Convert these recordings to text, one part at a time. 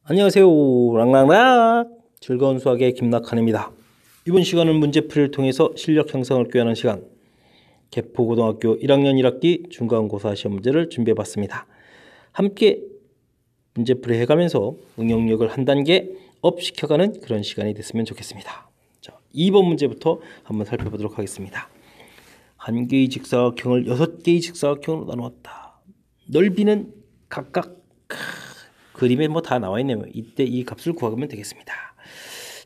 안녕하세요. 랑랑락 즐거운 수학의 김낙한입니다. 이번 시간은 문제풀이를 통해서 실력 형성을 꾀하는 시간, 개포고등학교 1학년 1학기 중간고사 시험 문제를 준비해봤습니다. 함께 문제풀이 해가면서 응용력을 한 단계 업 시켜가는 그런 시간이 됐으면 좋겠습니다. 자, 2번 문제부터 한번 살펴보도록 하겠습니다. 한 개의 직사각형을 6개의 직사각형으로 나누었다. 넓이는 각각 그림에 뭐 다 나와 있네요. 이때 이 값을 구하면 되겠습니다.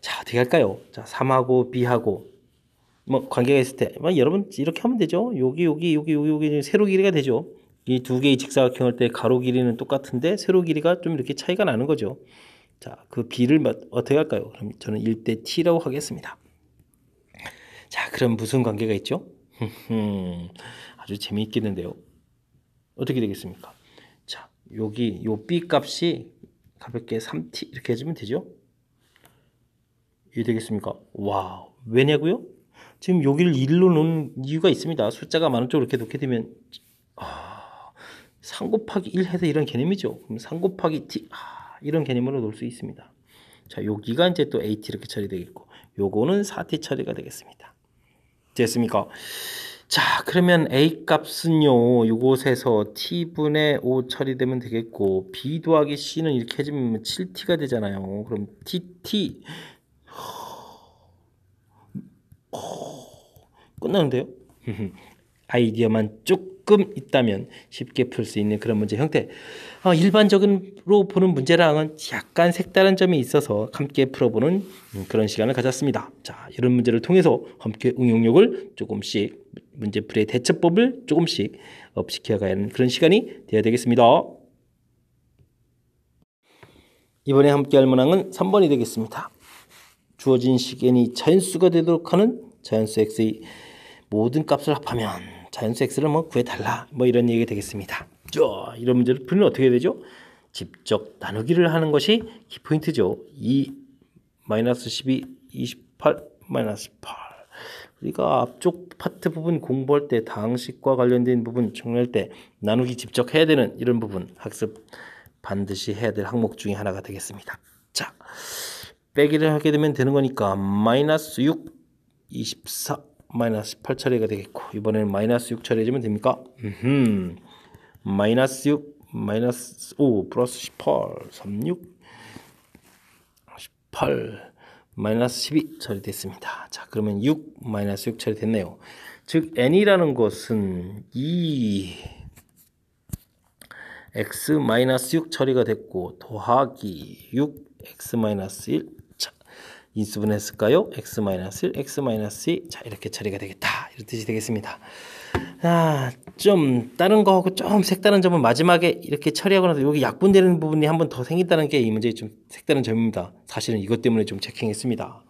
자, 어떻게 할까요? 자, 3하고 B하고 뭐 관계가 있을 때 여러분 이렇게 하면 되죠. 여기 세로 길이가 되죠. 이 두 개의 직사각형 할 때 가로 길이는 똑같은데 세로 길이가 좀 이렇게 차이가 나는 거죠. 자, 그 B를 어떻게 할까요? 그럼 저는 1대 T라고 하겠습니다. 자, 그럼 무슨 관계가 있죠? 아주 재미있겠는데요. 어떻게 되겠습니까? 자, 여기 요 B 값이 가볍게 3t 이렇게 해주면 되죠? 이해 되겠습니까? 와, 왜냐고요? 지금 여기를 1로 놓은 이유가 있습니다. 숫자가 많은 쪽으로 이렇게 놓게 되면 3 곱하기 1 해서 이런 개념이죠. 그럼 3 곱하기 t 이런 개념으로 놓을 수 있습니다. 자, 여기가 이제 또 at 이렇게 처리되겠고 요거는 4t 처리가 되겠습니다. 됐습니까? 자, 그러면 A 값은요, 이곳에서 T분의 5 처리되면 되겠고, B 더하기 C는 이렇게 해주면 7T가 되잖아요. 그럼 TT. 끝나는데요? 아이디어만 조금 있다면 쉽게 풀 수 있는 그런 문제 형태. 일반적으로 보는 문제랑은 약간 색다른 점이 있어서 함께 풀어보는 그런 시간을 가졌습니다. 자, 이런 문제를 통해서 함께 응용력을 조금씩 문제풀이의 대처법을 조금씩 업시켜가야 하는 그런 시간이 되어야 되겠습니다. 이번에 함께 할 문항은 3번이 되겠습니다. 주어진 시간이 자연수가 되도록 하는 자연수 x의 모든 값을 합하면 자연수 x를 구해달라 이런 얘기가 되겠습니다. 이런 문제를 풀면 어떻게 되죠? 직접 나누기를 하는 것이 키포인트죠. 2 -12 28 -18 우리가 앞쪽 파트 부분 공부할 때 다항식과 관련된 부분 정리할 때 나누기 직접 해야 되는 이런 부분 학습 반드시 해야 될 항목 중에 하나가 되겠습니다. 자, 빼기를 하게 되면 되는 거니까 -6 24 -18 처리가 되겠고 이번에는 -6 처리해주면 됩니까? -6 -5 플러스 18 36 18 -12 처리됐습니다. 자, 그러면 6 -6 처리됐네요. 즉 n이라는 것은 2 x-6 처리가 됐고 더하기 6 x-1 자, 인수분했을까요? x-1 x-2 자, 이렇게 처리가 되겠다 이런 뜻이 되겠습니다. 좀 다른 거하고 좀 색다른 점은 마지막에 이렇게 처리하고 나서 여기 약분되는 부분이 한 번 더 생긴다는 게 이 문제의 좀 색다른 점입니다. 사실은 이것 때문에 좀 체킹했습니다.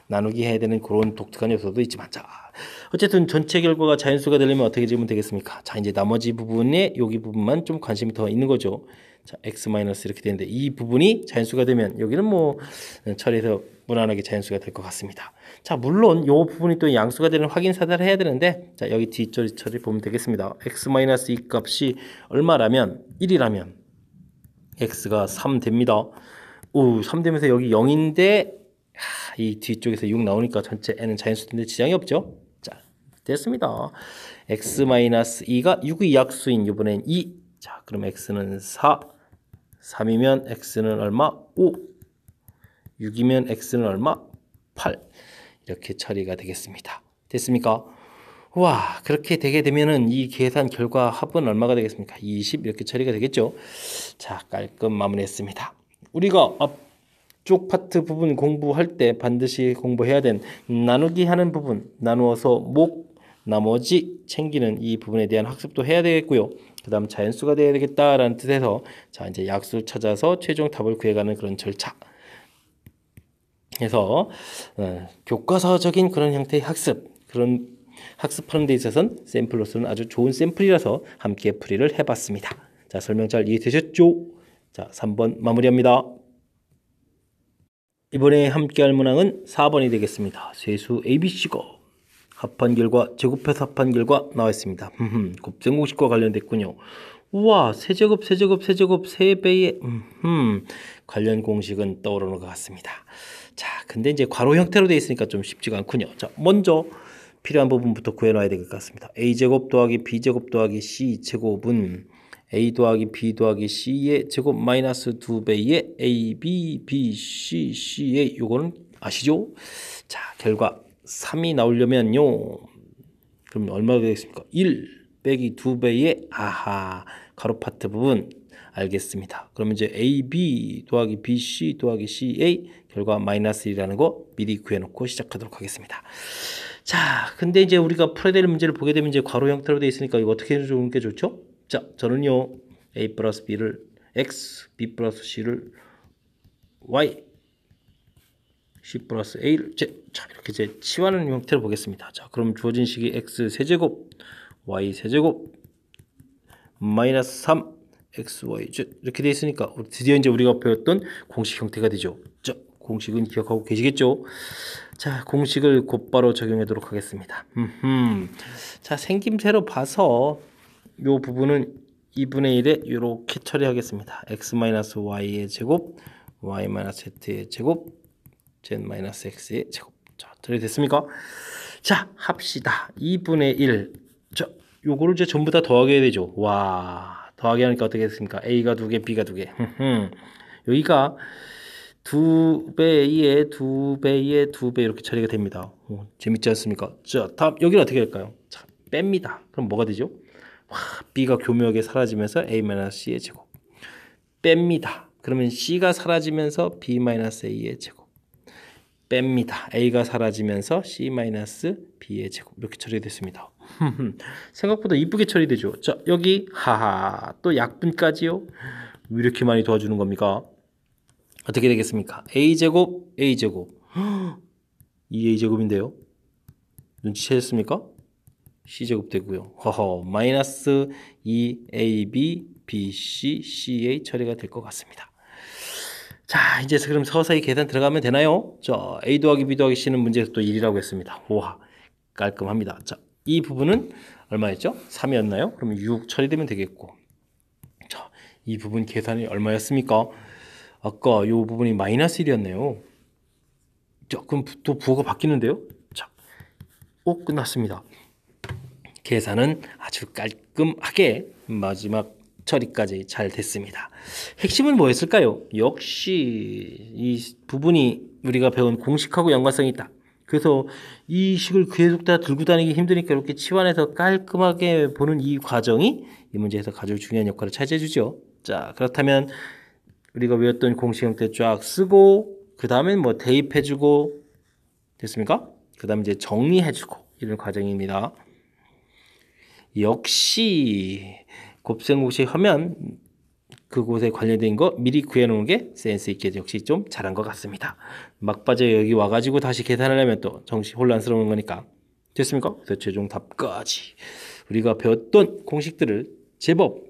나누기 해야 되는 그런 독특한 요소도 있지만 자, 어쨌든 전체 결과가 자연수가 되려면 어떻게 지으면 되겠습니까? 자, 이제 나머지 부분에 여기 부분만 좀 관심이 더 있는 거죠. 자, x- 이렇게 되는데 이 부분이 자연수가 되면 여기는 처리해서 무난하게 자연수가 될 것 같습니다. 자, 물론 이 부분이 또 양수가 되는 확인 사다를 해야 되는데 자, 여기 뒤처리 처리 보면 되겠습니다. x-2 값이 얼마라면 1이라면 x가 3 됩니다. 3 되면서 여기 0인데 이 뒤쪽에서 6 나오니까 전체 n은 자연수인데 지장이 없죠. 자, 됐습니다. x-2가 6의 약수인 이번엔 2. 자, 그럼 x는 4. 3이면 x는 얼마? 5. 6이면 x는 얼마? 8. 이렇게 처리가 되겠습니다. 됐습니까? 와, 그렇게 되게 되면은 이 계산 결과 합은 얼마가 되겠습니까? 20 이렇게 처리가 되겠죠. 자, 깔끔 마무리했습니다. 우리가 앞쪽 파트 부분 공부할 때 반드시 공부해야 된 나누기 하는 부분, 나누어서 나머지 챙기는 이 부분에 대한 학습도 해야 되겠고요. 그 다음 자연수가 돼야 되겠다라는 뜻에서 자, 이제 약수를 찾아서 최종 답을 구해가는 그런 절차 해서 교과서적인 그런 형태의 학습, 그런 학습하는 데 있어서는 샘플로서는 아주 좋은 샘플이라서 함께 풀이를 해봤습니다. 자, 설명 잘 이해되셨죠? 자, 3번 마무리합니다. 이번에 함께 할 문항은 4번이 되겠습니다. 세수 ABC가 합한 결과, 제곱해서 합한 결과 나와 있습니다. 곱셈공식과 관련됐군요. 우와, 세제곱 3배의 관련 공식은 떠오르는 것 같습니다. 자, 근데 이제 괄호 형태로 되어 있으니까 좀 쉽지가 않군요. 자, 먼저 필요한 부분부터 구해놔야 될 것 같습니다. a제곱 더하기 b제곱 더하기 c제곱은 a 더하기 b 더하기 c의 제곱 마이너스 2배의 a, b, b, c, c의 요거는 아시죠? 자, 결과 3이 나오려면요. 그럼 얼마가 되겠습니까? 1 빼기 2배의 아하 가로 파트 부분 알겠습니다. 그러면 이제 AB 더하기 BC 더하기 CA 결과 마이너스 1이라는 거 미리 구해놓고 시작하도록 하겠습니다. 자, 근데 이제 우리가 풀어야 될 문제를 보게 되면 이제 괄호 형태로 되어 있으니까 이거 어떻게 해주는 게 좋죠? 자, 저는요 A 플러스 B를 X, B 플러스 C를 Y, C 플러스 A를 자, 이렇게 이제 치환하는 형태로 보겠습니다. 자, 그럼 주어진 식이 X 세제곱, Y 세제곱, 마이너스 3, XY 이렇게 되어 있으니까 드디어 이제 우리가 배웠던 공식 형태가 되죠. 자, 공식은 기억하고 계시겠죠? 자, 공식을 곧바로 적용하도록 하겠습니다. 자, 생김새로 봐서 요 부분은 2분의 1에 이렇게 처리하겠습니다. x-y의 제곱, y-z의 제곱, z-x의 제곱. 자, 처리됐습니까? 자, 합시다. 2분의 1. 자, 요거를 이제 전부 다 더하게 되죠. 와, 더하게 하니까 어떻게 됐습니까? A가 2개, B가 2개. 여기가 2배의 2배 이렇게 처리가 됩니다. 재밌지 않습니까? 자, 다음 여기는 어떻게 할까요? 자, 뺍니다. 그럼 뭐가 되죠? 와, B가 교묘하게 사라지면서 A-C의 제곱. 뺍니다. 그러면 C가 사라지면서 B-A의 제곱. 뺍니다. A가 사라지면서 C-B의 제곱. 이렇게 처리됐습니다. 생각보다 이쁘게 처리되죠. 자, 여기 하하 또 약분까지요. 왜 이렇게 많이 도와주는 겁니까? 어떻게 되겠습니까? A제곱, A제곱. 2A제곱인데요. 눈치채셨습니까? C제곱 되고요. 허허, 마이너스 2AB, BC, CA 처리가 될 것 같습니다. 자, 이제 그럼 서서히 계산 들어가면 되나요? 자, A 더하기 B 더하기 C는 문제에서 또 1이라고 했습니다. 우와, 깔끔합니다. 자, 이 부분은 얼마였죠? 3이었나요? 그러면 6 처리되면 되겠고. 자, 이 부분 계산이 얼마였습니까? 아까 이 부분이 마이너스 1이었네요. 자, 그럼 또 부호가 바뀌는데요? 자, 끝났습니다. 계산은 아주 깔끔하게 마지막 처리까지 잘 됐습니다. 핵심은 뭐였을까요? 역시 이 부분이 우리가 배운 공식하고 연관성이 있다. 그래서 이 식을 계속 다 들고 다니기 힘드니까 이렇게 치환해서 깔끔하게 보는 이 과정이 이 문제에서 가장 중요한 역할을 차지해 주죠. 자, 그렇다면 우리가 외웠던 공식 형태 쫙 쓰고 그 다음엔 뭐 대입해 주고 됐습니까? 그 다음에 이제 정리해 주고 이런 과정입니다. 역시 곱셈공식 하면 그곳에 관련된 거 미리 구해놓은 게 센스 있게 역시 좀 잘한 것 같습니다. 막바지에 여기 와가지고 다시 계산하려면 또 정신 혼란스러운 거니까. 됐습니까? 그래서 최종 답까지 우리가 배웠던 공식들을 제법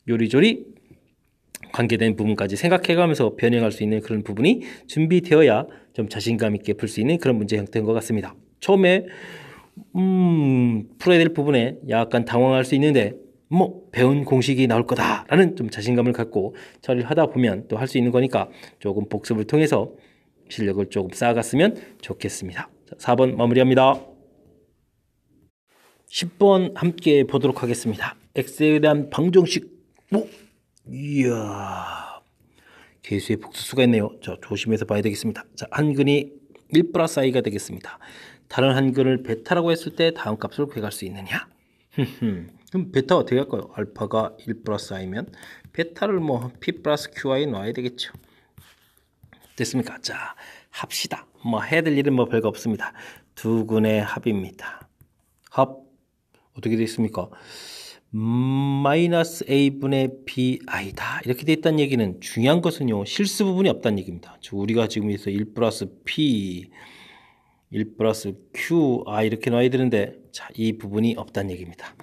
요리조리 관계된 부분까지 생각해가면서 변형할 수 있는 그런 부분이 준비되어야 좀 자신감 있게 풀 수 있는 그런 문제 형태인 것 같습니다. 처음에 풀어야 될 부분에 약간 당황할 수 있는데 뭐 배운 공식이 나올 거다라는 좀 자신감을 갖고 처리를 하다 보면 또 할 수 있는 거니까 조금 복습을 통해서 실력을 조금 쌓아갔으면 좋겠습니다. 자, 4번 마무리합니다. 10번 함께 보도록 하겠습니다. x에 대한 방정식. 이야, 개수의 복수수가 있네요. 자, 조심해서 봐야 되겠습니다. 자, 한 근이 1 플러스 i가 되겠습니다. 다른 한 근을 베타라고 했을 때 다음 값을 구해갈 수 있느냐? 그럼 베타 어떻게 할까요? 알파가 1 플러스 i면 베타를 뭐 p 플러스 qi 놔야 되겠죠. 됐습니까? 자, 합시다. 뭐 해야 될 일은 뭐 별거 없습니다. 두 근의 합입니다. 합 어떻게 되어 있습니까? 마이너스 a분의 bi다 이렇게 되어 있다는 얘기는 중요한 것은요 실수 부분이 없다는 얘기입니다. 즉 우리가 지금 여기서 1 플러스 p 1 플러스 q 이렇게 놔야 되는데 자, 이 부분이 없다는 얘기입니다.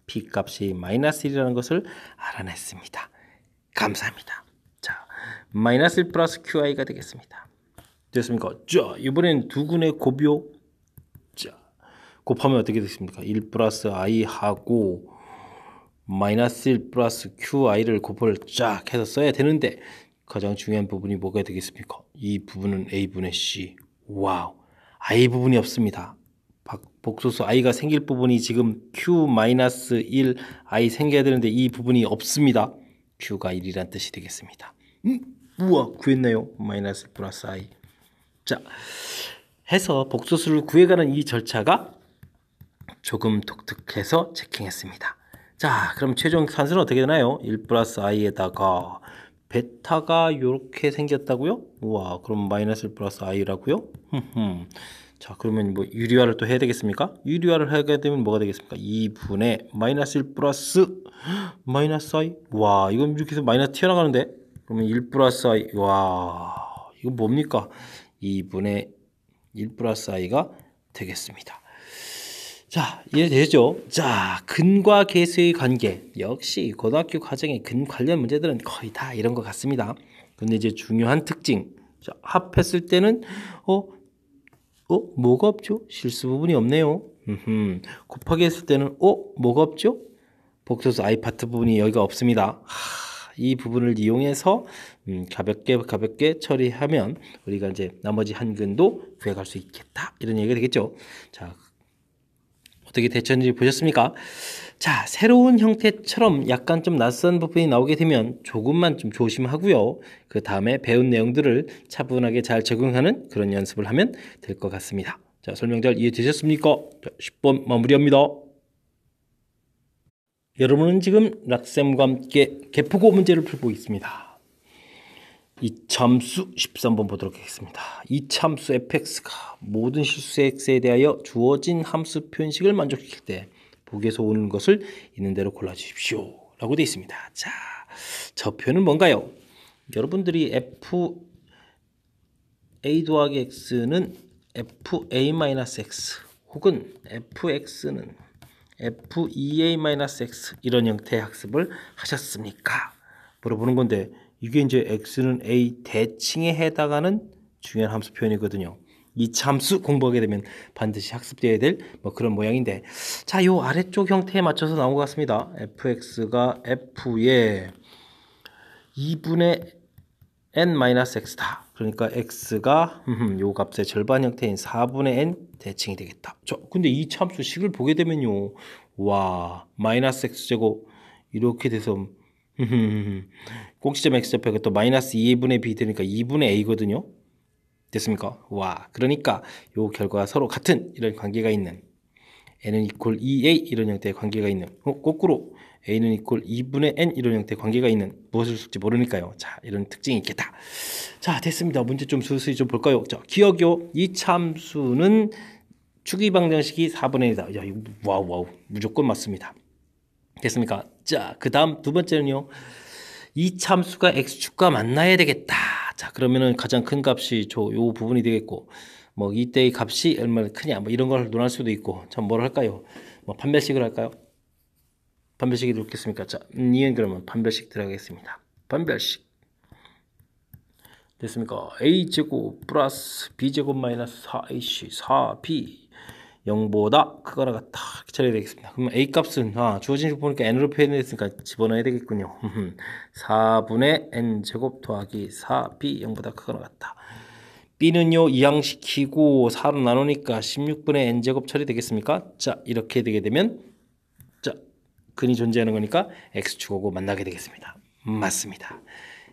p 값이 마이너스 1이라는 것을 알아냈습니다. 감사합니다. 자, 마이너스 1 플러스 qi가 되겠습니다. 됐습니까? 자, 이번엔 두 근의 곱이요. 자, 곱하면 어떻게 됐습니까? 1 플러스 i 하고 마이너스 1 플러스 QI를 곱을 쫙 해서 써야 되는데 가장 중요한 부분이 뭐가 되겠습니까? 이 부분은 A분의 C. 와우. I 부분이 없습니다. 복소수 I가 생길 부분이 지금 Q-1 I 생겨야 되는데 이 부분이 없습니다. Q가 1이란 뜻이 되겠습니다. 우와, 구했네요. 마이너스 플러스 I. 자, 해서 복소수를 구해가는 이 절차가 조금 독특해서 체킹했습니다. 자, 그럼 최종 산수는 어떻게 되나요? 1 플러스 i에다가 베타가 이렇게 생겼다고요? 우와, 그럼 마이너스 1 플러스 i라고요? 자, 그러면 뭐 유리화를 또 해야 되겠습니까? 유리화를 하게 되면 뭐가 되겠습니까? 2분의 마이너스 1 플러스 마이너스 i. 와, 이건 이렇게 해서 마이너스 튀어나가는데? 그러면 1 플러스 i. 와, 이거 뭡니까? 2분의 1 플러스 i가 되겠습니다. 자, 이해되죠? 자, 근과 계수의 관계. 역시 고등학교 과정의 근 관련 문제들은 거의 다 이런 것 같습니다. 근데 이제 중요한 특징. 자, 합했을 때는 뭐가 없죠? 실수 부분이 없네요. 곱하기 했을 때는 뭐가 없죠? 복소수 I 파트 부분이 여기가 없습니다. 이 부분을 이용해서 가볍게 처리하면 우리가 이제 나머지 한 근도 구해갈 수 있겠다. 이런 얘기가 되겠죠. 자, 어떻게 대처했는지 보셨습니까? 자, 새로운 형태처럼 약간 좀 낯선 부분이 나오게 되면 조금만 좀 조심하고요. 그 다음에 배운 내용들을 차분하게 잘 적용하는 그런 연습을 하면 될 것 같습니다. 자, 설명 잘 이해되셨습니까? 자, 10번 마무리합니다. 여러분은 지금 락쌤과 함께 개포고 문제를 풀고 있습니다. 이참수 13번 보도록 하겠습니다. 이참수 fx가 모든 실수의 x에 대하여 주어진 함수 표현식을 만족시킬 때 보기에서 오는 것을 있는 대로 골라주십시오 라고 되어 있습니다. 자, 저 표현은 뭔가요? 여러분들이 fa 더하기 x는 fa-x 혹은 fx는 fea-x 이런 형태의 학습을 하셨습니까? 물어보는 건데 이게 이제 x는 a 대칭에 해당하는 중요한 함수 표현이거든요. 이 함수 공부하게 되면 반드시 학습되어야 될 뭐 그런 모양인데, 자, 요 아래쪽 형태에 맞춰서 나온 것 같습니다. fx가 f의 2분의 n-x다. 그러니까 x가 요 값의 절반 형태인 4분의 n 대칭이 되겠다. 근데 이 함수식을 보게 되면요, 와, 마이너스 x제곱 이렇게 돼서 꼭지점 x좌표가 또 마이너스 2분의 b 되니까 2분의 a거든요. 됐습니까? 와, 그러니까 요 결과가 서로 같은 이런 관계가 있는, n은 이퀄 2a 이런 형태의 관계가 있는, 거꾸로 a는 이퀄 2분의 n 이런 형태의 관계가 있는, 무엇을 쓸지 모르니까요. 자, 이런 특징이 있겠다. 자, 됐습니다. 문제 좀 수수히 좀 볼까요? 자, 기억요. 이 참수는 추기 방정식이 4분의 1이다. 야, 이거 와우 무조건 맞습니다. 됐습니까? 자, 그 다음 두 번째는요, 이 참수가 x축과 만나야 되겠다. 자, 그러면은 가장 큰 값이 요 부분이 되겠고, 뭐 이때의 값이 얼마나 크냐, 뭐 이런 걸 논할 수도 있고, 참 뭘 할까요? 뭐 판별식을 할까요? 판별식이 들겠습니까? 자, 이은 그러면 판별식 들어가겠습니다. 판별식 됐습니까? a제곱 플러스 b제곱 마이너스 4ac 4b 0보다 크거나 같다 이렇게 처리해야 되겠습니다. 그러면 a 값은 주어진 식 보니까 n으로 표현했으니까 집어넣어야 되겠군요. 4분의 n제곱 더하기 4b 0보다 크거나 같다. b는요 이항시키고 4로 나누니까 16분의 n제곱 처리되겠습니까? 자, 이렇게 되게 되면 자, 근이 존재하는 거니까 x축하고 만나게 되겠습니다. 맞습니다.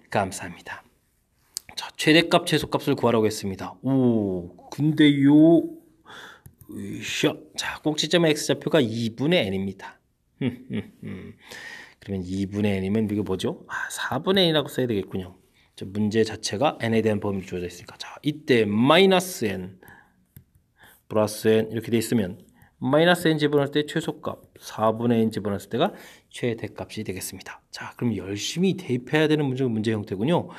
감사합니다. 자, 최대값 최소값을 구하라고 했습니다. 오, 근데요, 자, 꼭지점의 x좌표가 2분의 n입니다. 그러면 2분의 n이면 이게 뭐죠? 4분의 n이라고 써야 되겠군요. 자, 문제 자체가 n에 대한 범위로 주어져 있으니까, 자, 이때 마이너스 n 플러스 n 이렇게 돼 있으면 마이너스 n 집어넣을 때 최소값, 4분의 n 집어넣을 때가 최대값이 되겠습니다. 자, 그럼 열심히 대입해야 되는 문제 형태군요.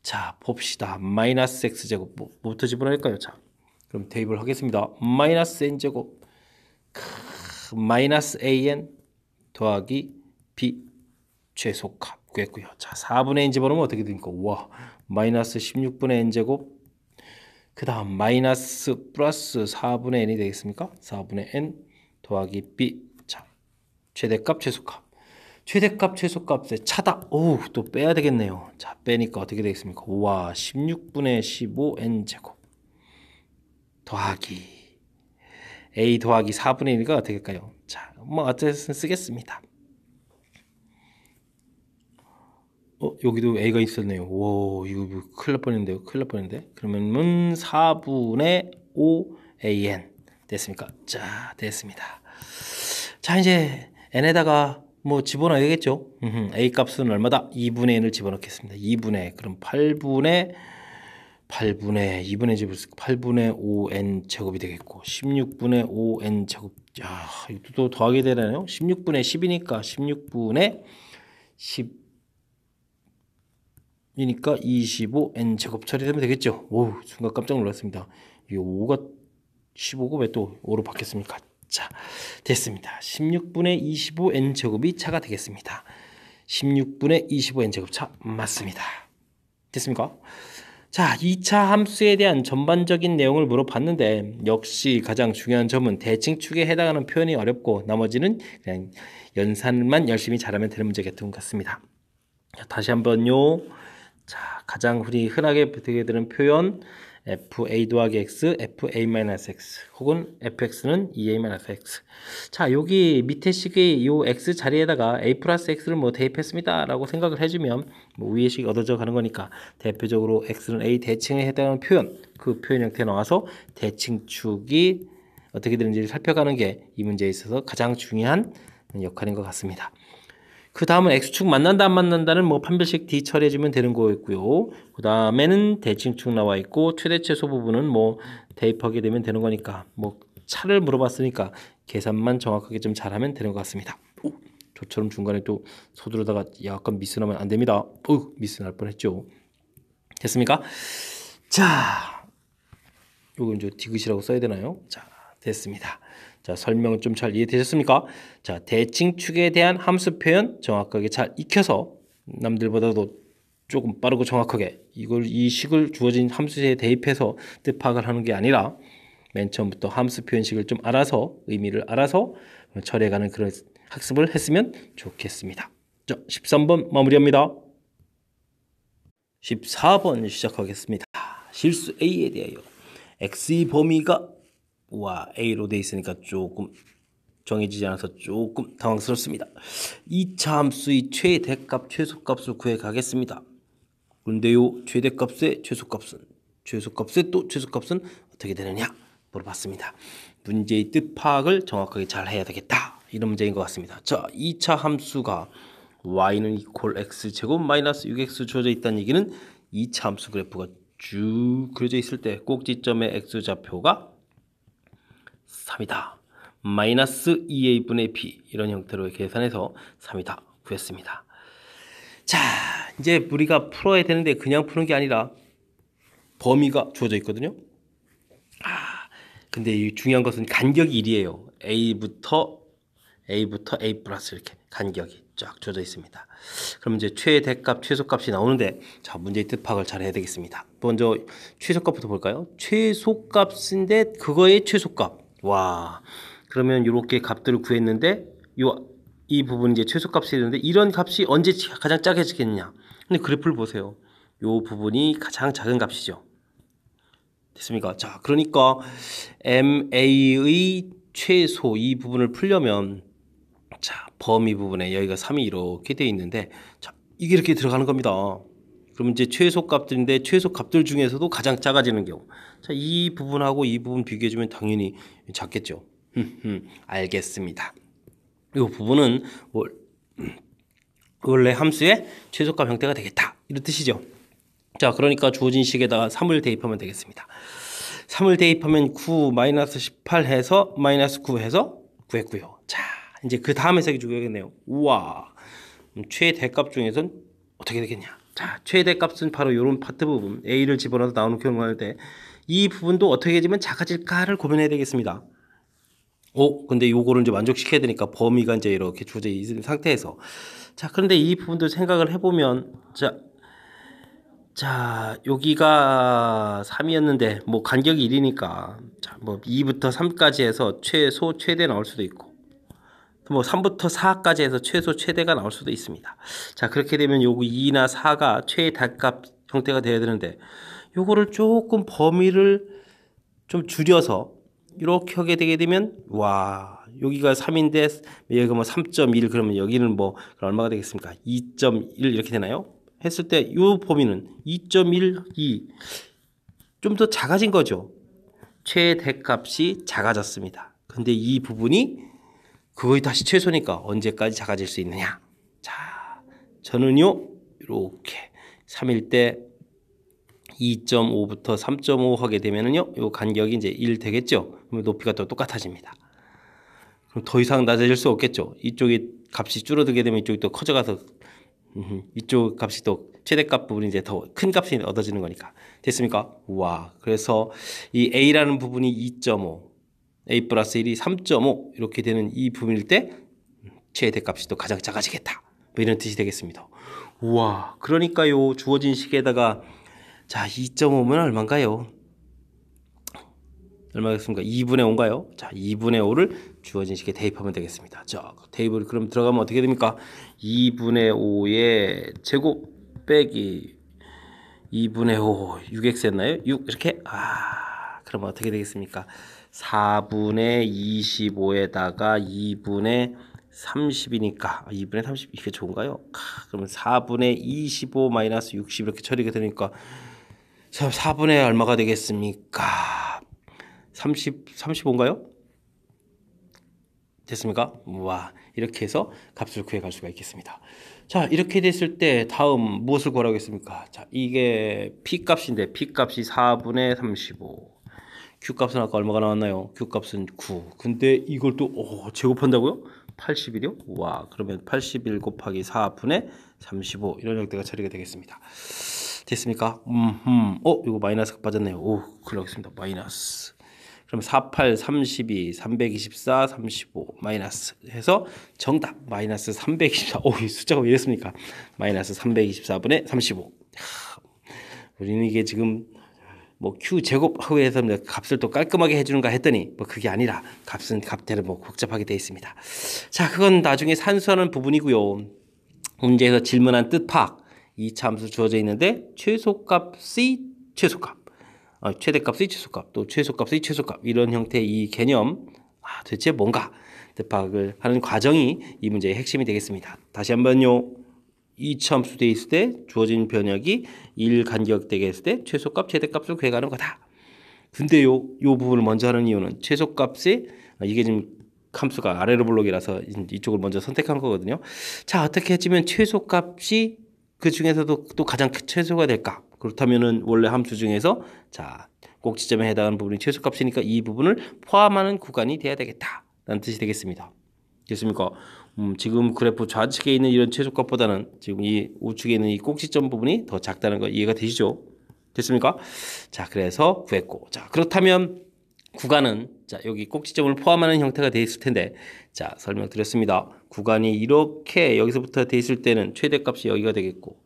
자, 봅시다. 마이너스 x제곱 뭐부터 집어넣을까요? 자, 그럼 대입을 하겠습니다. 마이너스 n제곱 마이너스 an 더하기 b 최소값 구했고요. 자, 4분의 n 집어넣으면 어떻게 됩니까? 와, 마이너스 16분의 n제곱 그 다음 마이너스 플러스 4분의 n이 되겠습니까? 4분의 n 더하기 b. 자, 최대값 최소값 최대값 최소값의 차다. 오, 또 빼야 되겠네요. 자, 빼니까 어떻게 되겠습니까? 우와, 16분의 15 n제곱 더하기 a 더하기 4분의 1가 어떻게 될까요? 자, 뭐 어쨌든 쓰겠습니다. 여기도 a가 있었네요. 오, 이거 뭐 큰일 날 뻔했는데요. 큰일 날 뻔했는데. 그러면은 4분의 5 an 됐습니까? 자, 됐습니다. 자, 이제 n에다가 뭐 집어넣어야 되겠죠. a 값은 얼마다? 2분의 n을 집어넣겠습니다. 2분의 그럼 8분의 2분의 제곱 8분의 5n 제곱이 되겠고 16분의 5n 제곱. 야, 이것도 또 더하게 되나요? 16분의 10이니까 16분의 10 이니까 25n 제곱 처리되면 되겠죠. 오, 순간 깜짝 놀랐습니다. 이 5가 15가 왜 또 5로 바뀌었습니까? 자, 됐습니다. 16분의 25n 제곱이 차가 되겠습니다. 16분의 25n 제곱 차 맞습니다. 됐습니까? 자, 2차 함수에 대한 전반적인 내용을 물어봤는데 역시 가장 중요한 점은 대칭축에 해당하는 표현이 어렵고 나머지는 그냥 연산만 열심히 잘하면 되는 문제겠던 것 같습니다. 자, 다시 한번요. 자, 가장 흔하게 되게 되는 표현 fa 더하기 x, fa-x 혹은 fx는 2a-x. 자, 여기 밑에 식의 요 x 자리에다가 a 플러스 x를 뭐 대입했습니다 라고 생각을 해주면 뭐 위의 식이 얻어져 가는 거니까 대표적으로 x는 a 대칭에 해당하는 표현, 그 표현 형태에 나와서 대칭축이 어떻게 되는지를 살펴가는 게 이 문제에 있어서 가장 중요한 역할인 것 같습니다. 그 다음은 x축 만난다 안 만난다는 뭐 판별식 D 처리해주면 되는 거였고요. 그 다음에는 대칭축 나와 있고 최대 최소 부분은 뭐 대입하게 되면 되는 거니까 뭐 차를 물어봤으니까 계산만 정확하게 좀 잘하면 되는 것 같습니다. 오, 저처럼 중간에 또 서두르다가 약간 미스 나면 안 됩니다. 미스 날 뻔했죠. 됐습니까? 자, 요건 이제 디귿이라고 써야 되나요? 자, 됐습니다. 자, 설명은 좀 잘 이해되셨습니까? 자, 대칭축에 대한 함수 표현 정확하게 잘 익혀서 남들보다도 조금 빠르고 정확하게 이 식을 주어진 함수에 대입해서 뜻 파악을 하는 게 아니라 맨 처음부터 함수 표현식을 좀 알아서 의미를 알아서 처리해가는 그런 학습을 했으면 좋겠습니다. 자, 13번 마무리합니다. 14번 시작하겠습니다. 실수 A에 대하여 X의 범위가 A로 되어 있으니까 조금 정해지지 않아서 조금 당황스럽습니다. 2차 함수의 최대값, 최소값을 구해 가겠습니다. 그런데요, 최대값의 최소값의 또 최소값은 어떻게 되느냐 물어봤습니다. 문제의 뜻 파악을 정확하게 잘 해야 되겠다. 이런 문제인 것 같습니다. 자, 2차 함수가 y는 이퀄 x제곱 마이너스 6x 주어져 있다는 얘기는 2차 함수 그래프가 쭉 그려져 있을 때 꼭지점의 x좌표가 3이다. 마이너스 2a분의 b 이런 형태로 계산해서 3이다 구했습니다. 자, 이제 우리가 풀어야 되는데 그냥 푸는 게 아니라 범위가 주어져 있거든요. 근데 이 중요한 것은 간격이 1이에요. A부터 A 플러스 이렇게 간격이 쫙 주어져 있습니다. 그럼 이제 최대값, 최소값이 나오는데 자, 문제의 뜻 파악을 잘 해야 되겠습니다. 먼저 최소값부터 볼까요? 최소값인데 그거의 최소값. 와, 그러면 이렇게 값들을 구했는데 이 부분이 이제 최소값이 되는데 이런 값이 언제 가장 작아지겠느냐? 근데 그래프를 보세요. 이 부분이 가장 작은 값이죠. 됐습니까? 자, 그러니까 MA의 최소 이 부분을 풀려면 자, 범위 부분에 여기가 3이 이렇게 되어 있는데 자, 이게 이렇게 들어가는 겁니다. 그럼 이제 최소 값들인데 최소 값들 중에서도 가장 작아지는 경우. 자, 이 부분하고 이 부분 비교해 주면 당연히 작겠죠. 알겠습니다. 이 부분은 원래 함수의 최소값 형태가 되겠다. 이런 뜻이죠. 자, 그러니까 주어진 식에다가 3을 대입하면 되겠습니다. 3을 대입하면 9 마이너스 18 해서 마이너스 9 해서 구했고요. 자, 이제 그 다음 해석이 중요하겠네요. 우와, 최대값 중에선 어떻게 되겠냐? 자, 최대값은 바로 이런 파트 부분 A를 집어넣어서 나오는 경우할 때 이 부분도 어떻게 해주면 작아질까를 고민해야 되겠습니다. 근데 요거를 이제 만족시켜야 되니까 범위가 이제 이렇게 주어져 있는 상태에서 자, 그런데 이 부분도 생각을 해보면 자, 여기가 3이었는데 뭐 간격이 1이니까 자, 뭐 2부터 3까지 해서 최소 최대 나올 수도 있고 뭐 3부터 4까지 해서 최소 최대가 나올 수도 있습니다. 자, 그렇게 되면 요거 2나 4가 최대값 형태가 돼야 되는데 요거를 조금 범위를 좀 줄여서 이렇게 하게 되게 되면 와, 여기가 3인데 여기가 뭐 3.1 그러면 여기는 뭐 얼마가 되겠습니까? 2.1 이렇게 되나요? 했을 때 이 범위는 2.12 좀 더 작아진 거죠. 최대값이 작아졌습니다. 근데 이 부분이 그거의 다시 최소니까 언제까지 작아질 수 있느냐? 자, 저는요 이렇게 3일 때 2.5부터 3.5 하게 되면은요 요 간격이 이제 1 되겠죠. 그러면 높이가 또 똑같아집니다. 그럼 더 이상 낮아질 수 없겠죠. 이쪽이 값이 줄어들게 되면 이쪽이 또 커져가서 이쪽 값이 또 최대값 부분이 이제 더 큰 값이 얻어지는 거니까. 됐습니까? 와, 그래서 이 A라는 부분이 2.5, A 플러스 1이 3.5 이렇게 되는 이 부분일 때 최대값이 또 가장 작아지겠다. 뭐 이런 뜻이 되겠습니다. 우와, 그러니까 요 주어진 식에다가 자 2.5면 얼마인가요? 얼마겠습니까? 2분의 5인가요? 자, 2분의 5를 주어진 식에 대입하면 되겠습니다. 자, 테이블 그럼 들어가면 어떻게 됩니까? 2분의 5의 제곱 빼기 2분의 5, 6x였나요? 6 이렇게 그러면 어떻게 되겠습니까? 4분의 25에다가 2분의 30이니까 2분의 30 이게 좋은가요? 그러면 4분의 25 마이너스 60 이렇게 처리가 되니까 4분의 얼마가 되겠습니까? 35인가요? 됐습니까? 와, 이렇게 해서 값을 구해갈 수가 있겠습니다. 자, 이렇게 됐을 때 다음 무엇을 구하라고 했습니까? 자, 이게 P값인데 P값이 4분의 35. Q값은 아까 얼마가 나왔나요? Q값은 9. 근데 이걸 또 제곱한다고요? 81이요? 와, 그러면 81 곱하기 4분의 35 이런 형태가 처리가 되겠습니다. 됐습니까? 이거 마이너스가 빠졌네요. 오, 큰일 나겠습니다. 마이너스. 그럼 48, 32, 324, 35 마이너스 해서 정답 마이너스 324. 이 숫자가 왜 이랬습니까? 마이너스 324분의 35. 우리는 이게 지금 뭐 Q 제곱하고 해서 값을 또 깔끔하게 해주는가 했더니 뭐 그게 아니라 값은 값대로 뭐 복잡하게 되어 있습니다. 자, 그건 나중에 산수하는 부분이고요. 문제에서 질문한 뜻 파악. 이 함수 주어져 있는데 최소값의 최소값, 최대값의 최소값, 또 최소값의 최소값 이런 형태의 이 개념 도대체 뭔가 뜻 파악을 하는 과정이 이 문제의 핵심이 되겠습니다. 다시 한번요. 이차함수 되어 있을 때 주어진 변역이 1 간격 되게 했을 때 최소값, 최대값을 구해가는 거다. 근데요, 요 부분을 먼저 하는 이유는 최소값이 이게 지금 함수가 아래로 블록이라서 이쪽을 먼저 선택한 거거든요. 자, 어떻게 해주면 최소값이 그 중에서도 또 가장 큰 최소가 될까? 그렇다면은 원래 함수 중에서 자, 꼭지점에 해당하는 부분이 최소값이니까 이 부분을 포함하는 구간이 돼야 되겠다. 라는 뜻이 되겠습니다. 됐습니까? 지금 그래프 좌측에 있는 이런 최소값보다는 지금 이 우측에 있는 이 꼭지점 부분이 더 작다는 거 이해가 되시죠? 됐습니까? 자, 그래서 구했고. 자, 그렇다면 구간은 자, 여기 꼭지점을 포함하는 형태가 되어 있을 텐데 자, 설명드렸습니다. 구간이 이렇게 여기서부터 되어 있을 때는 최대값이 여기가 되겠고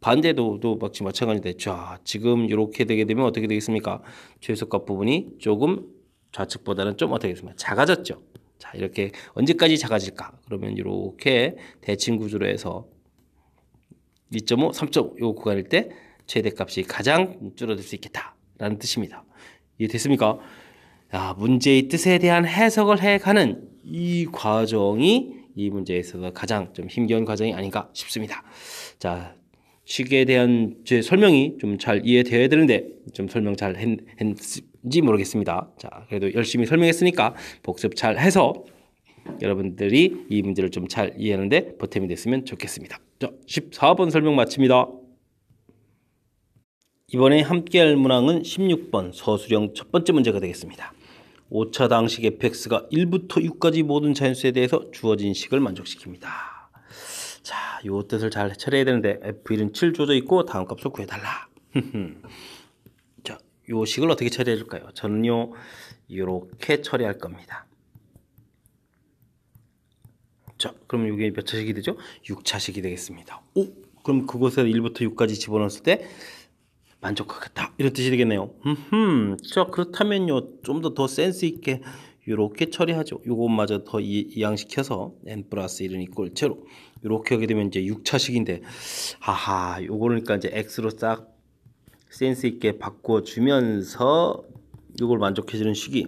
반대도 마찬가지인데 자, 지금 이렇게 되게 되면 어떻게 되겠습니까? 최소값 부분이 조금 좌측보다는 좀 어떻게 되겠습니까? 작아졌죠. 자, 이렇게 언제까지 작아질까? 그러면 이렇게 대칭 구조로 해서 2.5, 3.5 요 구간일 때 최대값이 가장 줄어들 수 있겠다라는 뜻입니다. 이해됐습니까? 문제의 뜻에 대한 해석을 해가는 이 과정이 이 문제에 있어서 가장 좀 힘겨운 과정이 아닌가 싶습니다. 자, 식에 대한 제 설명이 좀 잘 이해되어야 되는데 좀 설명 잘 했는지 모르겠습니다. 자, 그래도 열심히 설명했으니까 복습 잘 해서 여러분들이 이 문제를 좀 잘 이해하는데 보탬이 됐으면 좋겠습니다. 자, 14번 설명 마칩니다. 이번에 함께할 문항은 16번 서술형 첫 번째 문제가 되겠습니다. 5차당식 fx가 1부터 6까지 모든 자연수에 대해서 주어진 식을 만족시킵니다. 자, 요 뜻을 잘 처리해야 되는데 f1은 7 주어져 있고 다음 값을 구해달라. 자, 요 식을 어떻게 처리해 줄까요? 저는요 이렇게 처리할 겁니다. 자, 그럼 이게 몇 차식이 되죠? 6차식이 되겠습니다. 그럼 그곳에 1부터 6까지 집어넣었을 때 만족하겠다 이런 뜻이 되겠네요. 자, 그렇다면요 좀 더 센스 있게 이렇게 처리하죠. 요것마저 더 이항시켜서 n 플러스 1은 이꼴 제로 이렇게 하게 되면 이제 6차식인데 하하 요거를 그러니까 이제 x로 싹 센스 있게 바꿔주면서 요걸 만족해주는 식이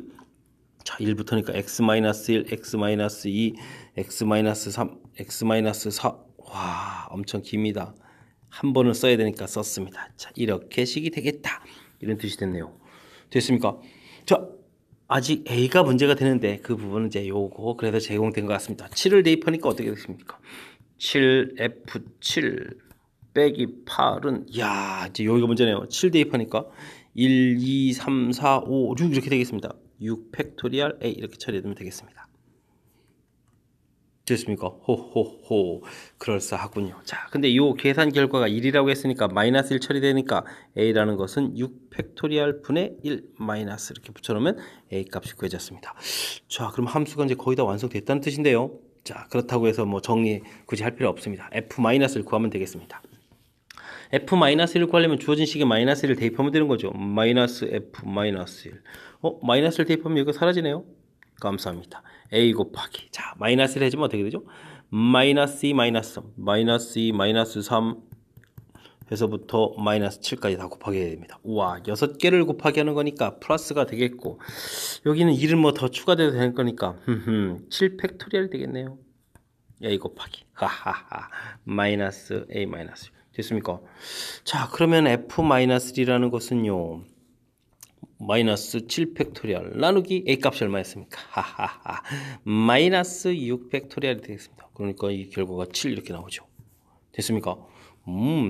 자 1부터니까 x-1, x-2, x-3, x-4 와 엄청 깁니다. 한 번은 써야 되니까 썼습니다. 자 이렇게 식이 되겠다 이런 뜻이 됐네요. 됐습니까? 자 아직 A가 문제가 되는데 그 부분은 이제 요거 그래서 제공된 것 같습니다. 7을 대입하니까 어떻게 됐습니까? 7F7 빼기 8은 야 이제 여기가 문제네요. 7 대입하니까 1, 2, 3, 4, 5, 6 이렇게 되겠습니다. 6 팩토리얼 A 이렇게 처리하면 되겠습니다. 됐습니까? 호호호 그럴싸하군요. 자 근데 이 계산 결과가 1이라고 했으니까 마이너스 1 처리되니까 A라는 것은 6 팩토리얼 분의 1 마이너스 이렇게 붙여놓으면 A 값이 구해졌습니다. 자 그럼 함수가 이제 거의 다 완성됐다는 뜻인데요. 자 그렇다고 해서 뭐 정리 굳이 할 필요 없습니다. F-를 구하면 되겠습니다. F-1을 구하려면 주어진 식에 마이너스 1을 대입하면 되는 거죠. 마이너스 F 마이너스 1 마이너스를 대입하면 여기가 사라지네요. 감사합니다. A 곱하기 자 마이너스를 해주면 어떻게 되죠? 마이너스 2 마이너스 3 마이너스 2 마이너스 3 해서부터 마이너스 7까지 다 곱하게 됩니다. 우와 6개를 곱하기 하는 거니까 플러스가 되겠고 여기는 1은 뭐 더 추가돼도 되는 거니까 7 팩토리얼 되겠네요. A 곱하기 하하하 마이너스 A 마이너스 됐습니까? 자 그러면 F-3라는 것은요 마이너스 7 팩토리얼 나누기 A 값이 얼마였습니까? 하하하 마이너스 6 팩토리얼이 되겠습니다. 그러니까 이 결과가 7 이렇게 나오죠. 됐습니까?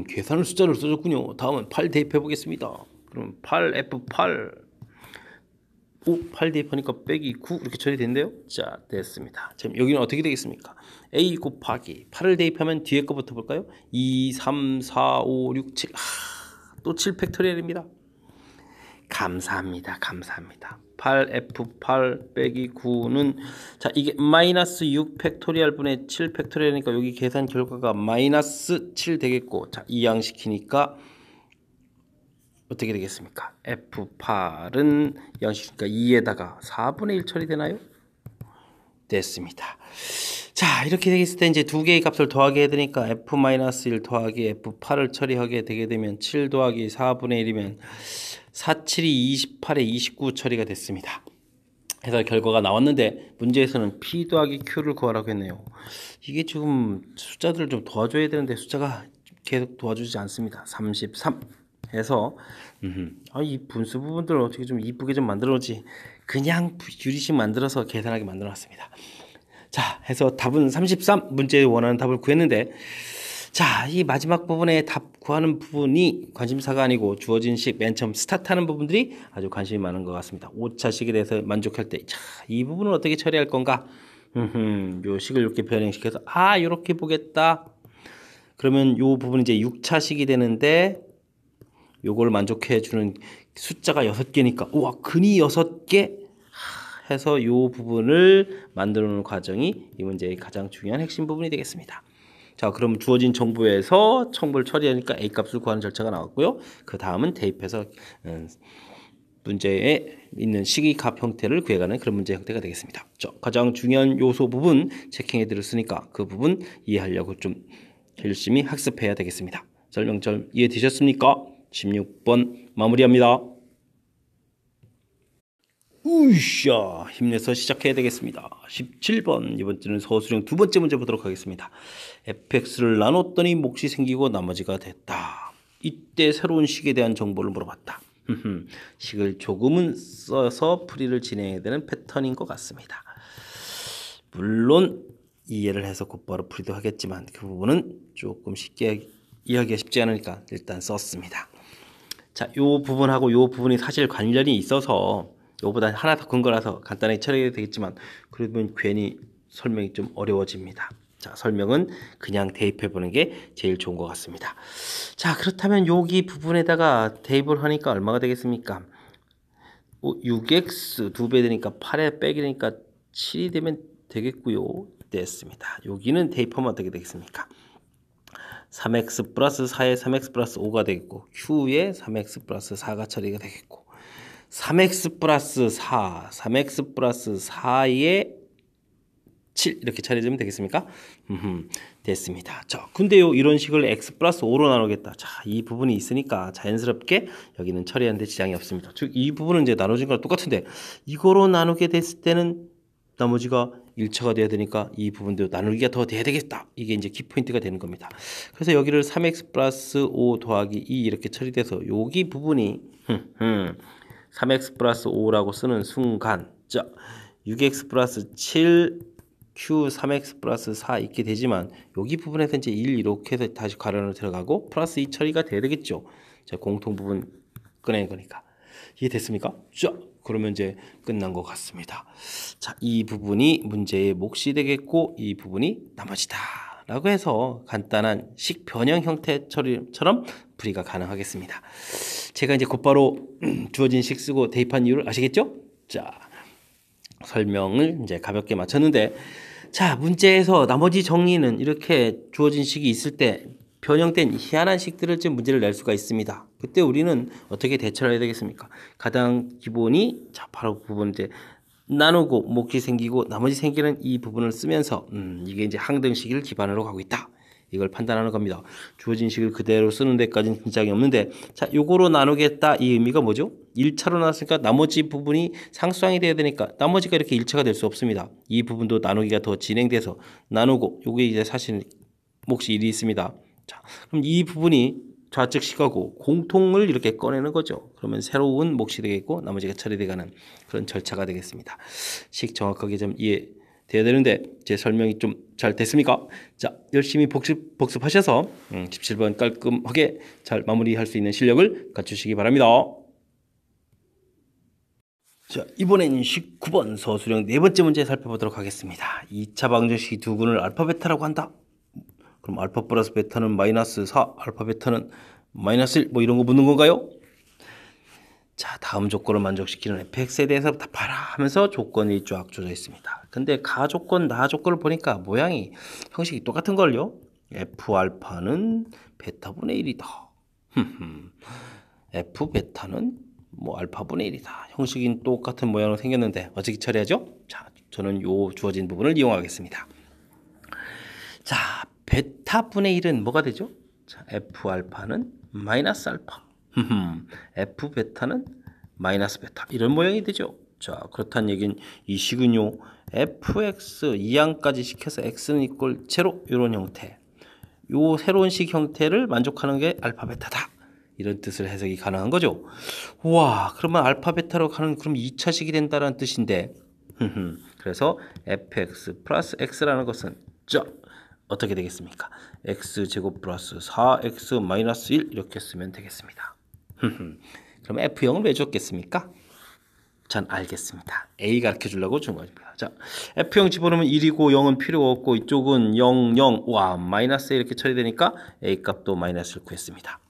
계산을 숫자를 써줬군요. 다음은 8 대입해 보겠습니다. 그럼 8 F8 8 대입하니까 빼기 9 이렇게 처리된대요. 자 됐습니다. 지금 여기는 어떻게 되겠습니까? A 곱하기 8을 대입하면 뒤에 거부터 볼까요? 2, 3, 4, 5, 6, 7 또 7 팩토리얼입니다. 감사합니다. 감사합니다. 8F8 빼기 9는 자 이게 마이너스 6 팩토리얼 분의 7 팩토리얼이니까 여기 계산 결과가 마이너스 7 되겠고 자 이항시키니까 어떻게 되겠습니까? F8은 양식이니까 2에다가 4분의 1 처리되나요? 됐습니다. 자 이렇게 되겠을 때 이제 두 개의 값을 더하게 해야 되니까 F-1 더하기 F8을 처리하게 되게 되면 7 더하기 4분의 1이면 4, 7이 28에 29 처리가 됐습니다. 해서 결과가 나왔는데 문제에서는 P 더하기 Q를 구하라고 했네요. 이게 지금 숫자들을 좀 도와줘야 되는데 숫자가 계속 도와주지 않습니다. 33 해서 이 분수 부분들을 어떻게 좀 이쁘게 좀 만들어놓지 그냥 유리식 만들어서 계산하게 만들어놨습니다. 자 해서 답은 33 문제에 원하는 답을 구했는데 자 이 마지막 부분에 답 구하는 부분이 관심사가 아니고 주어진 식 맨 처음 스타트하는 부분들이 아주 관심이 많은 것 같습니다. 5차식에 대해서 만족할 때 이 부분은 어떻게 처리할 건가 요 식을 이렇게 변형시켜서 이렇게 보겠다 그러면 요 부분이 이제 6차식이 되는데 요걸 만족해 주는 숫자가 6개니까 우와 근이 6개 해서 요 부분을 만들어 놓는 과정이 이 문제의 가장 중요한 핵심 부분이 되겠습니다. 자 그럼 주어진 정보에서 정보를 처리하니까 A 값을 구하는 절차가 나왔고요. 그 다음은 대입해서 문제에 있는 식이값 형태를 구해가는 그런 문제 형태가 되겠습니다. 자, 가장 중요한 요소 부분 체킹해 드렸으니까 그 부분 이해하려고 좀 열심히 학습해야 되겠습니다. 설명 잘 이해되셨습니까? 16번 마무리합니다. 우샤 힘내서 시작해야 되겠습니다. 17번 이번 주는 서술형 두 번째 문제 보도록 하겠습니다. fx를 나눴더니 몫이 생기고 나머지가 됐다. 이때 새로운 식에 대한 정보를 물어봤다. 식을 조금은 써서 풀이를 진행해야 되는 패턴인 것 같습니다. 물론 이해를 해서 곧바로 풀이도 하겠지만 그 부분은 조금 쉽게 이해하기가 쉽지 않으니까 일단 썼습니다. 자, 요 부분하고 요 부분이 사실 관련이 있어서 요보다 하나 더 근거라서 간단하게 처리해도 되겠지만 그러면 괜히 설명이 좀 어려워집니다. 자, 설명은 그냥 대입해 보는 게 제일 좋은 것 같습니다. 자, 그렇다면 여기 부분에다가 대입을 하니까 얼마가 되겠습니까? 6x 2배 되니까 8에 빼기 되니까 7이 되면 되겠고요. 됐습니다. 여기는 대입하면 어떻게 되겠습니까? 3x 플러스 4에 3x 플러스 5가 되겠고 q에 3x 플러스 4가 처리가 되겠고 3x 플러스 4, 3x 플러스 4의 7 이렇게 처리해주면 되겠습니까? 됐습니다. 자, 근데요 이런 식을 x 플러스 5로 나누겠다. 자, 이 부분이 있으니까 자연스럽게 여기는 처리하는데 지장이 없습니다. 즉 이 부분은 이제 나눠진 거랑 똑같은데 이거로 나누게 됐을 때는 나머지가 1차가 돼야 되니까 이 부분도 나누기가 더 돼야 되겠다. 이게 이제 키포인트가 되는 겁니다. 그래서 여기를 3x 플러스 5 더하기 2 이렇게 처리돼서 여기 부분이 3x 플러스 5라고 쓰는 순간 자 6x 플러스 7 q 3x 플러스 4 있게 되지만 여기 부분에서 이제 1 이렇게 해서 다시 가로로 들어가고 플러스 2 처리가 돼야 되겠죠. 자, 공통 부분 꺼낸 거니까. 이해됐습니까? 자, 그러면 이제 끝난 것 같습니다. 자, 이 부분이 문제의 몫이 되겠고 이 부분이 나머지다 라고 해서 간단한 식 변형 형태 처리처럼 풀이가 가능하겠습니다. 제가 이제 곧바로 주어진 식 쓰고 대입한 이유를 아시겠죠? 자, 설명을 이제 가볍게 마쳤는데 자, 문제에서 나머지 정리는 이렇게 주어진 식이 있을 때 변형된 희한한 식들을 좀 문제를 낼 수가 있습니다. 그때 우리는 어떻게 대처를 해야 되겠습니까? 가장 기본이 자, 바로 그 부분 이제 나누고 몫이 생기고 나머지 생기는 이 부분을 쓰면서 이게 이제 항등식을 기반으로 가고 있다. 이걸 판단하는 겁니다. 주어진 식을 그대로 쓰는 데까지는 진작이 없는데 자, 요거로 나누겠다 이 의미가 뭐죠? 1차로 나왔으니까 나머지 부분이 상수항이 돼야 되니까 나머지가 이렇게 1차가 될 수 없습니다. 이 부분도 나누기가 더 진행돼서 나누고 요게 이제 사실 몫이 1이 있습니다. 자, 그럼 이 부분이 좌측식하고 공통을 이렇게 꺼내는 거죠. 그러면 새로운 몫이 되겠고 나머지가 처리돼가는 그런 절차가 되겠습니다. 식 정확하게 좀 이해돼야 되는데 제 설명이 좀 잘 됐습니까? 자, 열심히 복습하셔서 17번 깔끔하게 잘 마무리할 수 있는 실력을 갖추시기 바랍니다. 자, 이번엔 19번 서술형 네 번째 문제 살펴보도록 하겠습니다. 2차 방정식 두 군을 알파 베타라고 한다. 그럼 알파 플러스 베타는 마이너스 4, 알파 베타는 마이너스 1, 뭐 이런 거 묻는 건가요? 자, 다음 조건을 만족시키는 fx에 대해서 답하라 하면서 조건이 쫙 주어져 있습니다. 근데 가조건, 나조건을 보니까 모양이 형식이 똑같은 걸요. f 알파는 베타분의 1이다. f 베타는 뭐 알파분의 1이다. 형식이 똑같은 모양으로 생겼는데 어떻게 처리하죠? 자, 저는 요 주어진 부분을 이용하겠습니다. 자, 베타분의 1은 뭐가 되죠? 자, f 알파는 마이너스 알파. f 베타는 마이너스 베타. 이런 모양이 되죠. 자, 그렇다는 얘기는 이 식은요. fx 2항까지 시켜서 x는 이꼴 제로 이런 형태. 요 새로운 식 형태를 만족하는 게 알파 베타다. 이런 뜻을 해석이 가능한 거죠. 와, 그러면 알파 베타로 가는 그럼 2차식이 된다는 뜻인데. 그래서 fx 플러스 x라는 것은 자, 어떻게 되겠습니까? x제곱 플러스 4x 마이너스 1 이렇게 쓰면 되겠습니다. 그럼 F0을 왜 줬겠습니까? 전 알겠습니다. A 가르쳐 주려고 준 겁니다. 자, F0 집어넣으면 1이고 0은 필요가 없고 이쪽은 0, 0, 와 마이너스 이렇게 처리되니까 A 값도 마이너스를 구했습니다.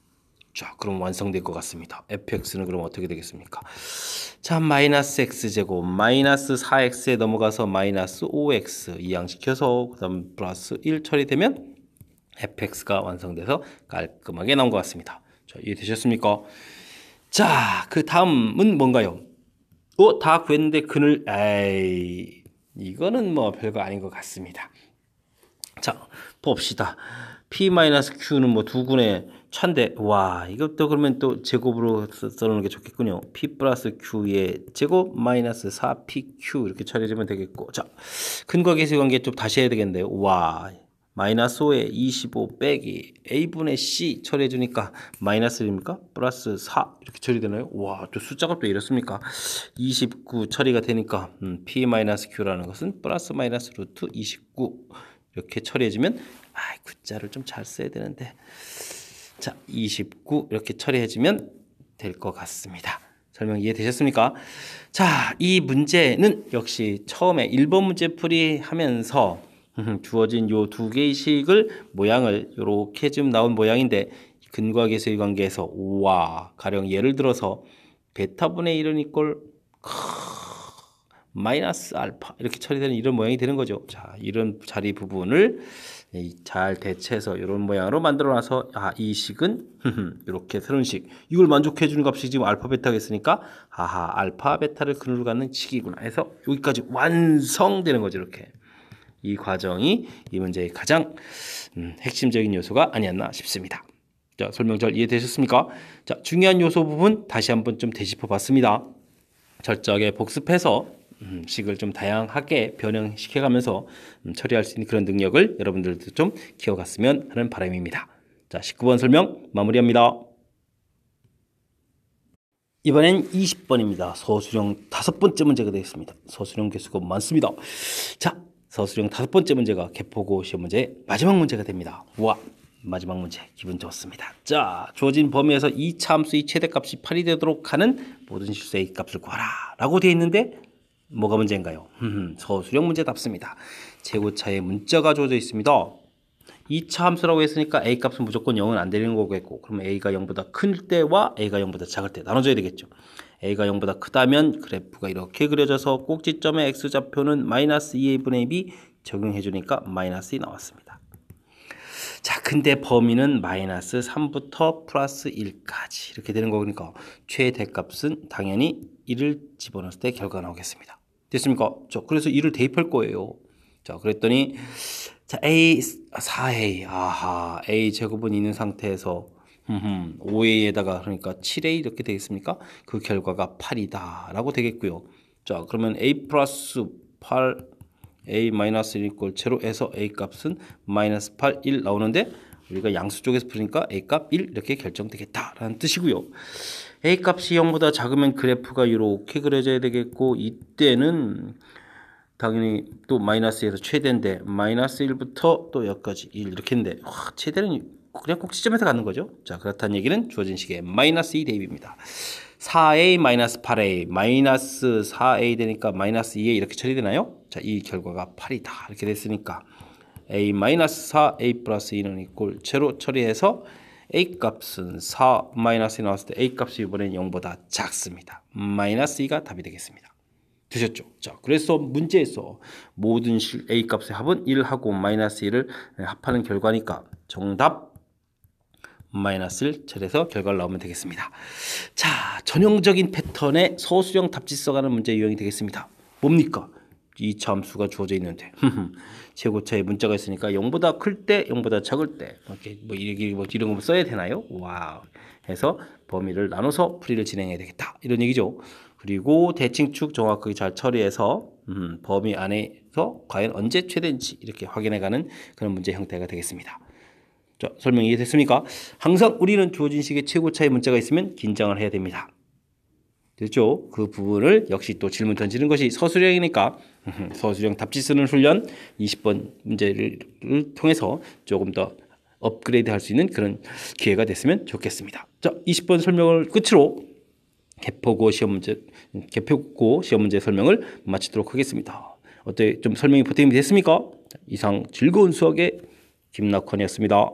자, 그럼 완성될 것 같습니다. fx는 그럼 어떻게 되겠습니까? 자, 마이너스 x제곱 마이너스 4x에 넘어가서 마이너스 5x 이항시켜서 그 다음 플러스 1 처리되면 fx가 완성돼서 깔끔하게 나온 것 같습니다. 자, 이해되셨습니까? 자, 그 다음은 뭔가요? 다 구했는데 근을 이거는 뭐 별거 아닌 것 같습니다. 자, 봅시다. p-q는 뭐 두 군의 차인데 와 이것도 그러면 또 제곱으로 써놓는 게 좋겠군요. p 플러스 q의 제곱 마이너스 4pq 이렇게 처리해주면 되겠고 자 근과 계수 관계 좀 다시 해야 되겠는데요. 와 마이너스 5에 25 빼기 a분의 c 처리해주니까 마이너스 1입니까? 플러스 4 이렇게 처리되나요? 와 또 숫자가 또 이렇습니까? 29 처리가 되니까 p-q라는 것은 플러스 마이너스 루트 29 이렇게 처리해주면 구자를 좀 잘 써야 되는데 자 29 이렇게 처리해주면 될 것 같습니다. 설명 이해되셨습니까? 자, 이 문제는 역시 처음에 1번 문제 풀이 하면서 주어진 요 두 개의 식을 모양을 이렇게 좀 나온 모양인데 근과 계수의 관계에서 우와 가령 예를 들어서 베타분의 1은 이꼴 마이너스 알파 이렇게 처리되는 이런 모양이 되는 거죠. 자, 이런 자리 부분을 잘 대체해서 이런 모양으로 만들어놔서 이 식은 이렇게 새로운 식 이걸 만족해주는 값이 지금 알파 베타가 있으니까 알파 베타를 근으로 갖는 식이구나 해서 여기까지 완성되는 거죠. 이렇게 이 과정이 이 문제의 가장 핵심적인 요소가 아니었나 싶습니다. 자, 설명 잘 이해되셨습니까? 자, 중요한 요소 부분 다시 한번 좀 되짚어 봤습니다. 철저하게 복습해서 식을 좀 다양하게 변형시켜가면서 처리할 수 있는 그런 능력을 여러분들도 좀 키워갔으면 하는 바람입니다. 자, 19번 설명 마무리합니다. 이번엔 20번입니다. 서술형 5번째 문제가 되겠습니다. 서술형 개수가 많습니다. 자, 서술형 5번째 문제가 개포고 시험 문제의 마지막 문제가 됩니다. 와, 마지막 문제 기분 좋습니다. 자, 주어진 범위에서 이 차함수의 최대값이 8이 되도록 하는 모든 실수의 값을 구하라 라고 되어 있는데 뭐가 문제인가요? 서술형 문제답습니다. 최고차의 문자가 주어져 있습니다. 2차 함수라고 했으니까 A값은 무조건 0은 안 되는 거겠고, 그러면 A가 0보다 클 때와 A가 0보다 작을 때 나눠줘야 되겠죠. A가 0보다 크다면 그래프가 이렇게 그려져서 꼭지점의 X좌표는 마이너스 2A분의 B 적용해주니까 마이너스 2 나왔습니다. 자, 근데 범위는 마이너스 3부터 플러스 1까지 이렇게 되는 거니까 최대값은 당연히 1을 집어넣을 때 결과가 나오겠습니다. 됐습니까? 그래서 1을 대입할 거예요. 자, 그랬더니 자, A 4A A 제곱은 있는 상태에서 5A에다가 그러니까 7A 이렇게 되겠습니까? 그 결과가 8이다 라고 되겠고요. 자, 그러면 A 플러스 8 A 마이너스 1 이꼴 제로에서 A 값은 마이너스 8, 1 나오는데 우리가 양수 쪽에서 풀으니까 A 값 1 이렇게 결정되겠다라는 뜻이고요. A 값이 0보다 작으면 그래프가 이렇게 그려져야 되겠고, 이때는 당연히 또 마이너스에서 최대인데 마이너스 1부터 또 여기까지 1 이렇게 했는데 최대는 그냥 꼭지점에서 갖는 거죠. 자, 그렇다는 얘기는 주어진 식의 마이너스 2 대입입니다. 4A 마이너스 8A 마이너스 4A 되니까 마이너스 2A 이렇게 처리되나요? 자, 이 결과가 8이다 이렇게 됐으니까 A 마이너스 4 A 플러스 2는 이꼴 제로 처리해서 A 값은 4 마이너스 2 나왔을 때 A 값이 이번엔 0보다 작습니다. 마이너스 2가 답이 되겠습니다. 되셨죠? 자, 그래서 문제에서 모든 A 값의 합은 1하고 마이너스 1을 합하는 결과니까 정답 마이너스 1 처리해서 결과를 나오면 되겠습니다. 자, 전형적인 패턴의 서술형 답지 써가는 문제 유형이 되겠습니다. 뭡니까? 이 함수가 주어져 있는데 최고차의 문자가 있으니까 0보다 클 때, 0보다 작을 때 이렇게 이런 거 써야 되나요? 와우. 해서 범위를 나눠서 풀이를 진행해야 되겠다 이런 얘기죠. 그리고 대칭축 정확하게 잘 처리해서 범위 안에서 과연 언제 최대인지 이렇게 확인해가는 그런 문제 형태가 되겠습니다. 자, 설명 이해됐습니까? 항상 우리는 주어진 식의 최고차의 문자가 있으면 긴장을 해야 됩니다. 됐죠? 그 부분을 역시 또 질문 던지는 것이 서술형이니까 서술형 답지 쓰는 훈련 20번 문제를 통해서 조금 더 업그레이드 할 수 있는 그런 기회가 됐으면 좋겠습니다. 자, 20번 설명을 끝으로 개포고 시험 문제 설명을 마치도록 하겠습니다. 어때? 좀 설명이 보탬이 됐습니까? 이상 즐거운 수학의 김낙헌이었습니다.